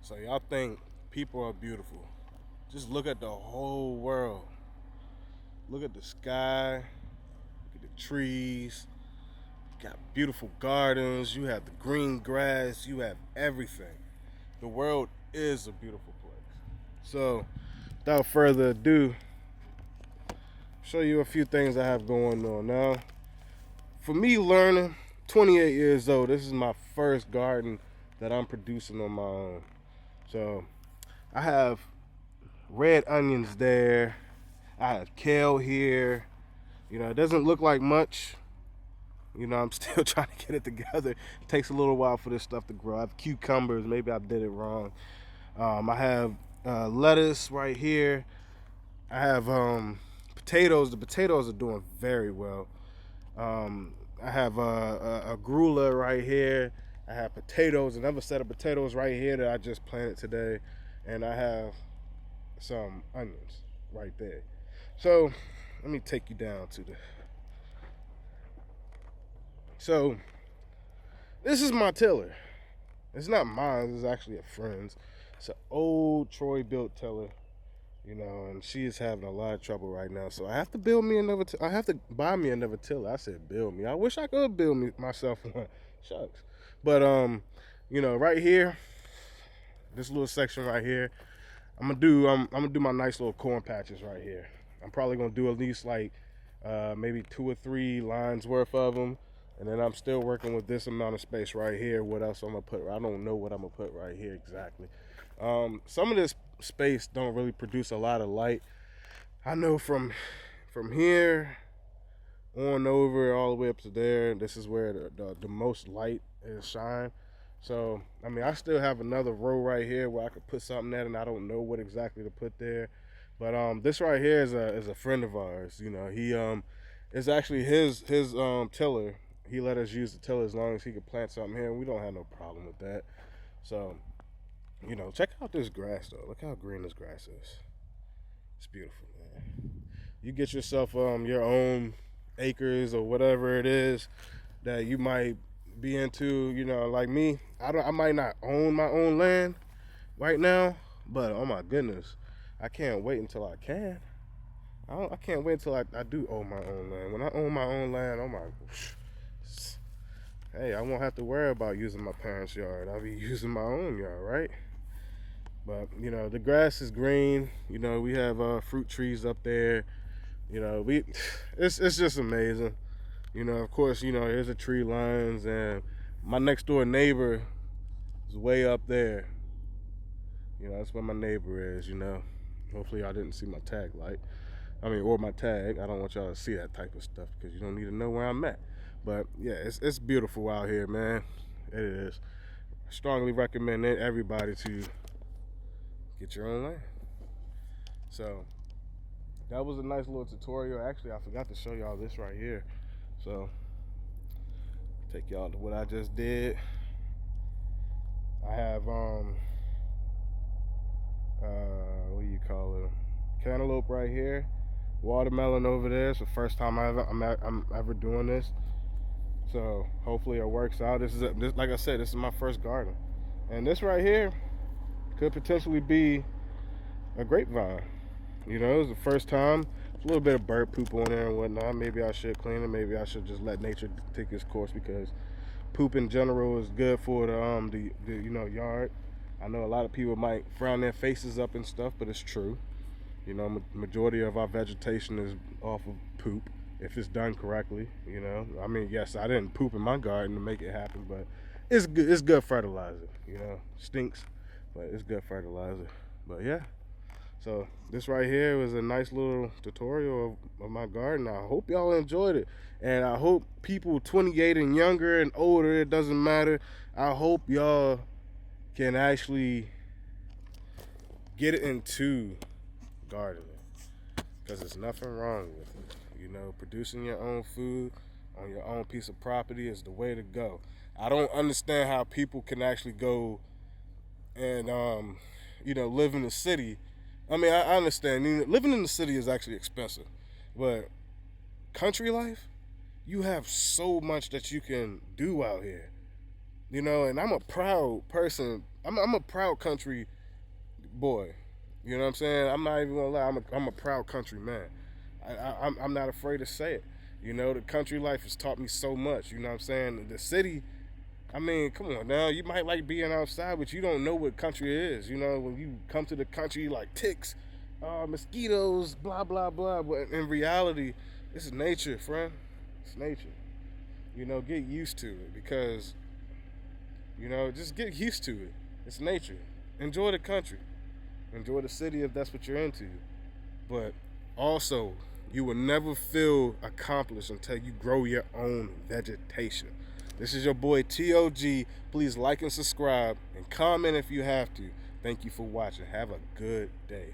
So y'all think people are beautiful. Just look at the whole world. Look at the sky, look at the trees. You got beautiful gardens, you have the green grass, you have everything. The world is a beautiful place. So, without further ado, show you a few things I have going on now. For me, learning, 28 years old, this is my first garden that I'm producing on my own. So, I have red onions there. I have kale here. You know, it doesn't look like much. You know, I'm still trying to get it together. It takes a little while for this stuff to grow. I have cucumbers. Maybe I did it wrong. I have lettuce right here. I have potatoes. The potatoes are doing very well. I have a grula right here. I have potatoes, another set of potatoes right here that I just planted today. And I have some onions right there. So let me take you down to the. So this is my tiller. It's not mine. It's actually a friend's. It's an old Troy built tiller, you know, and she is having a lot of trouble right now. So I have to build me another. I have to buy me another tiller. I said build me. I wish I could build me myself one. Shucks. But you know, right here, this little section right here, I'm gonna do my nice little corn patches right here. I'm probably gonna do at least like maybe 2 or 3 lines worth of them, and then I'm still working with this amount of space right here. What else I'm gonna put? I don't know what I'm gonna put right here exactly. Some of this space don't really produce a lot of light. I know from here on over all the way up to there. This is where the most light is shine. So I mean, I still have another row right here where I could put something at, and I don't know what exactly to put there. But this right here is a friend of ours. You know, he it's actually his tiller. He let us use the tiller as long as he could plant something here, and we don't have no problem with that. So you know, check out this grass though. Look how green this grass is. It's beautiful, man. You get yourself your own acres or whatever it is that you might be into. You know, like me, I might not own my own land right now, but oh my goodness, I can't wait until I can. I can't wait until I do own my own land. When I own my own land, oh my, hey, I won't have to worry about using my parents' yard. I'll be using my own yard, right? But you know, the grass is green. You know, we have fruit trees up there. You know, it's just amazing. You know, of course, you know, there's the tree lines, and my next door neighbor is way up there. You know, that's where my neighbor is. You know, hopefully y'all didn't see my tag light. I mean, or my tag. I don't want y'all to see that type of stuff because you don't need to know where I'm at. But yeah, it's beautiful out here, man. It is. I strongly recommend everybody to get your own land. So that was a nice little tutorial. Actually, I forgot to show y'all this right here. So take y'all to what I just did. I have what do you call it? Cantaloupe right here, watermelon over there. It's the first time I'm ever doing this. So hopefully it works out. This like I said, this is my first garden, and this right here could potentially be a grapevine. You know, it's the first time. It's a little bit of bird poop on there and whatnot. Maybe I should clean it. Maybe I should just let nature take its course because poop in general is good for the you know yard. I know a lot of people might frown their faces up and stuff, but it's true. You know, majority of our vegetation is off of poop if it's done correctly. You know, I mean, yes, I didn't poop in my garden to make it happen, but it's good. It's good fertilizer. You know, stinks, but it's good fertilizer. But yeah. So this right here was a nice little tutorial of my garden. I hope y'all enjoyed it. And I hope people 28 and younger and older, it doesn't matter. I hope y'all can actually get into gardening. Because there's nothing wrong with it. You know, producing your own food on your own piece of property is the way to go. I don't understand how people can actually go and you know, live in the city. I mean, I understand living in the city is actually expensive, but country life, you have so much that you can do out here. You know, and I'm a proud person. I'm a proud country boy. You know what I'm saying? I'm not even gonna lie. I'm a proud country man. I'm not afraid to say it. You know, the country life has taught me so much. You know what I'm saying? The city, I mean, come on now. You might like being outside, but you don't know what country is. You know, when you come to the country, like ticks, mosquitoes, blah, blah, blah. But in reality, it's nature, friend. It's nature. You know, get used to it because, you know, just get used to it. It's nature. Enjoy the country. Enjoy the city if that's what you're into. But also, you will never feel accomplished until you grow your own vegetation. This is your boy T.O.G. Please like and subscribe and comment if you have to. Thank you for watching. Have a good day.